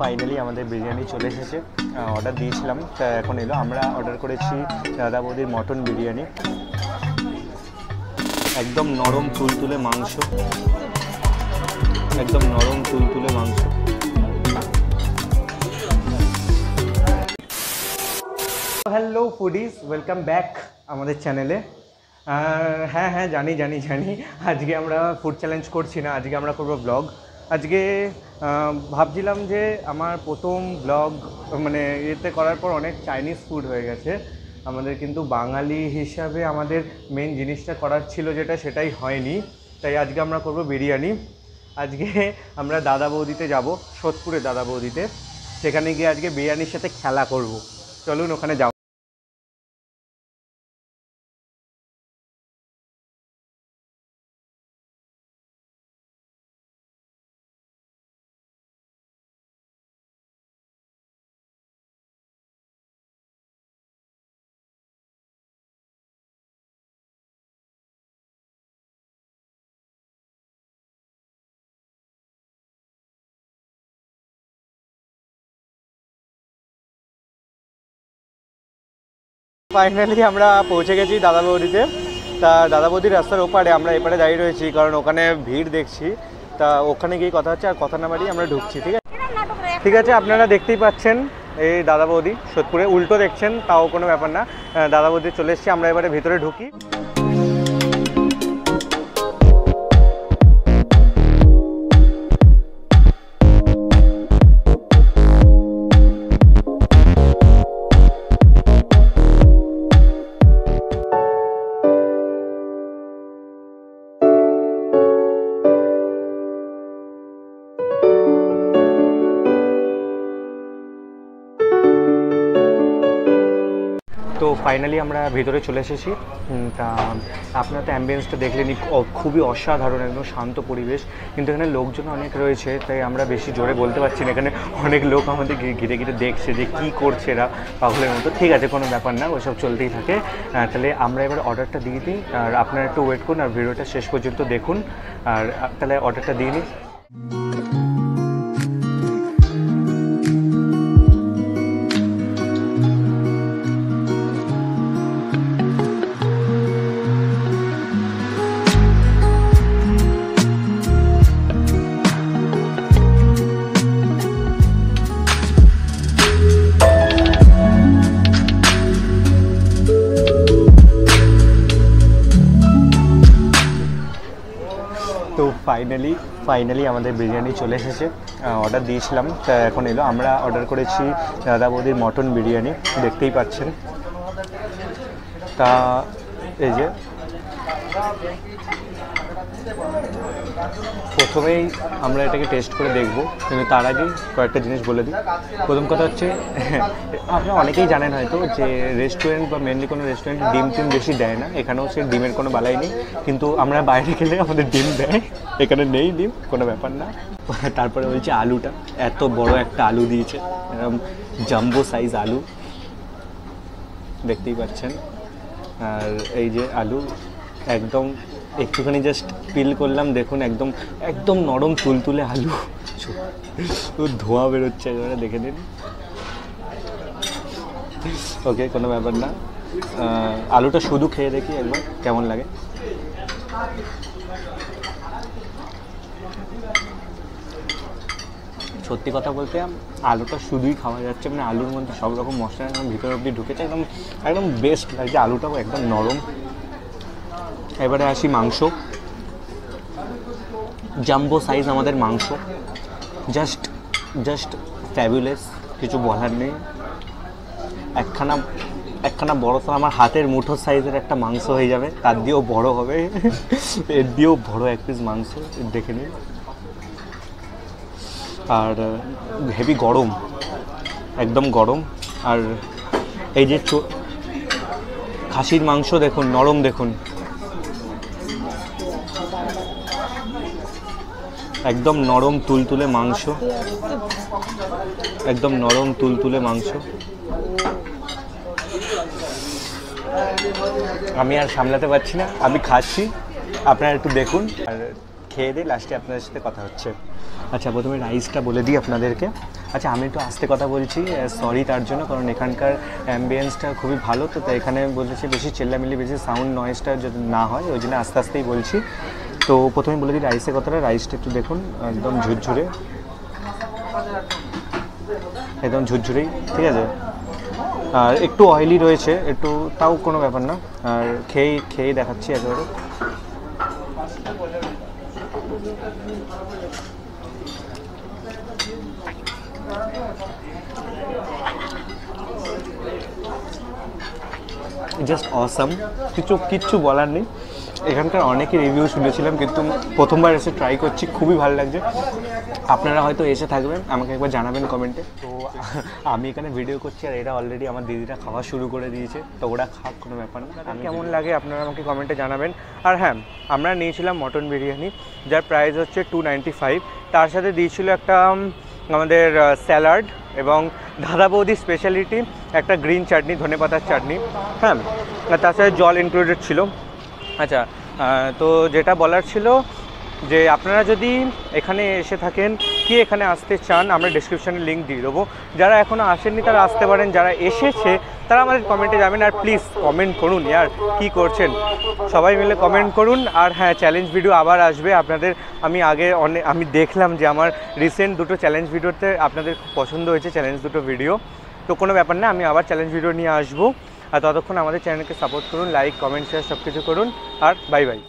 Finally আমাদের বিরিয়ানি চলে এসেছে। অর্ডার দিয়েছিলাম, তা এখন এলো। আমরা অর্ডার করেছি দাদা বৌদির মটন বিরিয়ানি। একদম নরম তুলতুলে মাংস, একদম নরম তুলতুলে মাংস। হ্যালো ফুডিজ, ওয়েলকাম ব্যাক আমাদের চ্যানেলে। হ্যাঁ জানি আজকে আমরা ফুড চ্যালেঞ্জ করছি না, আজকে আমরা করবো ব্লগ। আজকে ভাবছিলাম যে আমার প্রথম ব্লগ মানে এতে করার পর অনেক চাইনিজ ফুড হয়ে গেছে আমাদের, কিন্তু বাঙালি হিসাবে আমাদের মেন জিনিসটা করার ছিল যেটা, সেটাই হয়নি। তাই আজকে আমরা করব বিরিয়ানি। আজকে আমরা দাদা বৌদিতে যাব, সোদপুরে দাদা বৌদিতে। সেখানে গিয়ে আজকে বিরিয়ানির সাথে খেলা করব। চলুন ওখানে যাব। ফাইনালি আমরা পৌঁছে গেছি দাদা বৌদিতে। তা দাদা বৌদির রাস্তার ওপারে, আমরা এপারে দাঁড়িয়ে রয়েছি কারণ ওখানে ভিড় দেখছি। তা ওখানে গিয়ে কথা হচ্ছে, আর কথা না বাড়িয়ে আমরা ঢুকছি। ঠিক আছে, আপনারা দেখতেই পাচ্ছেন এই দাদা বৌদি সোদপুরে। উল্টো দেখছেন তাও কোনো ব্যাপার না, দাদা বৌদি চলে এসেছি। আমরা এবারে ভিতরে ঢুকি। তো ফাইনালি আমরা ভেতরে চলে এসেছি। তা আপনারা তো অ্যাম্বিয়েন্সটা দেখলেনি, খুবই অসাধারণ, একদম শান্ত পরিবেশ। কিন্তু এখানে লোকজন অনেক রয়েছে, তাই আমরা বেশি জোরে বলতে পারছি না। এখানে অনেক লোক আমাদের ঘিরে ঘিরে দেখছে যে কী করছে এরা পাগলের মতো। ঠিক আছে, কোনো ব্যাপার না, ওইসব চলতেই থাকে। তাহলে আমরা এবার অর্ডারটা দিয়ে দিই, আর আপনারা একটু ওয়েট করুন আর ভিডিওটা শেষ পর্যন্ত দেখুন। আর তাহলে অর্ডারটা দিয়ে নিই। তো ফাইনালি আমাদের বিরিয়ানি চলে এসেছে। অর্ডার দিয়েছিলাম, তা এখন এলো। আমরা অর্ডার করেছি দাদা বৌদির মটন বিরিয়ানি, দেখতেই পাচ্ছেন। তা এই যে প্রথমেই আমরা এটাকে টেস্ট করে দেখব, কিন্তু তার আগে কয়েকটা জিনিস বলে দিই। প্রথম কথা হচ্ছে, আপনারা অনেকেই জানেন হয়তো যে রেস্টুরেন্ট বা মেনলি কোনো রেস্টুরেন্টে ডিম বেশি দেয় না। এখানেও সে ডিমের কোনো বালাই নেই, কিন্তু আমরা বাইরে গেলে আমাদের ডিম দেয়, এখানে নেই ডিম, কোনো ব্যাপার না। তারপরে বলছে আলুটা, এত বড় একটা আলু দিয়েছে, এরকম জাম্বো সাইজ আলু, দেখতেই পাচ্ছেন। আর এই যে আলু একদম একটুখানি জাস্ট পিল করলাম, দেখুন একদম নরম তুলতুলে আলু, ধোঁয়া বেরোচ্ছে, এবারে দেখে নিন। ওকে, কোনো ব্যাপার না। আলুটা শুধু খেয়ে দেখি একবার কেমন লাগে। সত্যি কথা বলতে আলুটা শুধুই খাওয়া যাচ্ছে, মানে আলুর মধ্যে সব রকম মশলা একদম ভিতরে অবধি ঢুকেছে, একদম বেস্ট লাগছে। আলুটাও একদম নরম। এবারে আসি মাংস, জাম্বো সাইজ আমাদের মাংস, জাস্ট ফ্যাবুলাস, কিছু বলার নেই। একখানা বড় তো আমার হাতের মুঠো সাইজের একটা মাংস হয়ে যাবে, তার দিয়েও বড় হবে, এর দিয়েও বড় এক পিস মাংস, দেখে নিন। আর হেভি গরম, একদম গরম। আর এই যে খাসির মাংস দেখুন, নরম দেখুন, একদম নরম তুলতুলে মাংস, একদম নরম তুলতুলে মাংস। আমি আর সামলাতে পারছি না, আমি খাচ্ছি, আপনারা একটু দেখুন আর খেয়ে দিয়ে লাস্টে আপনাদের সাথে কথা হচ্ছে। আচ্ছা, প্রথমে রাইসটা বলে দিই আপনাদেরকে। আচ্ছা, আমি একটু আস্তে কথা বলছি, সরি তার জন্য, কারণ এখানকার অ্যাম্বিয়েন্সটা খুবই ভালো, তো এখানে বলেছে বেশি চেল্লামিল্লি, বেশি সাউন্ড নয়েজটা যদি না হয়, ওই জন্য আস্তে আস্তেই বলছি। তো প্রথমে বলে দিই রাইসের কথাটা। রাইসটা একটু দেখুন, একদম ঝুরঝুরে, একদম ঝুরঝুরেই, ঠিক আছে। আর একটু অয়েলি রয়েছে, একটু, তাও কোনো ব্যাপার না। আর খেয়ে দেখাচ্ছি একেবারে। জাস্ট অসাম, কিচ্ছু বলার নেই। এখানকার অনেকে রিভিউ শুনেছিলাম, কিন্তু প্রথমবার এসে ট্রাই করছি, খুবই ভালো লাগছে। আপনারা হয়তো এসে থাকবেন, আমাকে একবার জানাবেন কমেন্টে। তো আমি এখানে ভিডিও করছি, আর এরা অলরেডি আমার দিদিরা খাওয়া শুরু করে দিয়েছে, তো ওরা খাক, কোনো ব্যাপার না। আমি কেমন লাগে আপনারা আমাকে কমেন্টে জানাবেন। আর হ্যাঁ, আমরা নিয়েছিলাম মটন বিরিয়ানি, যার প্রাইস হচ্ছে 295। তার সাথে দিয়েছিল একটা আমাদের স্যালাড, এবং দাদা বৌদি স্পেশালিটি একটা গ্রিন চাটনি, ধনেপাতার চাটনি, হ্যাঁ, আর তার সাথে জল ইনক্লুডেড ছিল। আচ্ছা, তো যেটা বলার ছিল যে আপনারা যদি এখানে এসে থাকেন, কি এখানে আসতে চান, আমরা ডেসক্রিপশানে লিঙ্ক দিয়ে দেবো। যারা এখনও আসেননি তারা আসতে পারেন, যারা এসেছে তারা আমাদের কমেন্টে যাবেন। আর প্লিজ কমেন্ট করুন, ইয়ার কী করছেন, সবাই মিলে কমেন্ট করুন। আর হ্যাঁ, চ্যালেঞ্জ ভিডিও আবার আসবে আপনাদের। আমি দেখলাম যে আমার রিসেন্ট দুটো চ্যালেঞ্জ ভিডিওতে আপনাদের খুব পছন্দ হয়েছে চ্যালেঞ্জ দুটো ভিডিও, তো কোনো ব্যাপার না, আমি আবার চ্যালেঞ্জ ভিডিও নিয়ে আসবো। আর ততক্ষণ আমাদের চ্যানেলকে সাপোর্ট করুন, লাইক, কমেন্ট, শেয়ার সব কিছু করুন। আর বাই বাই।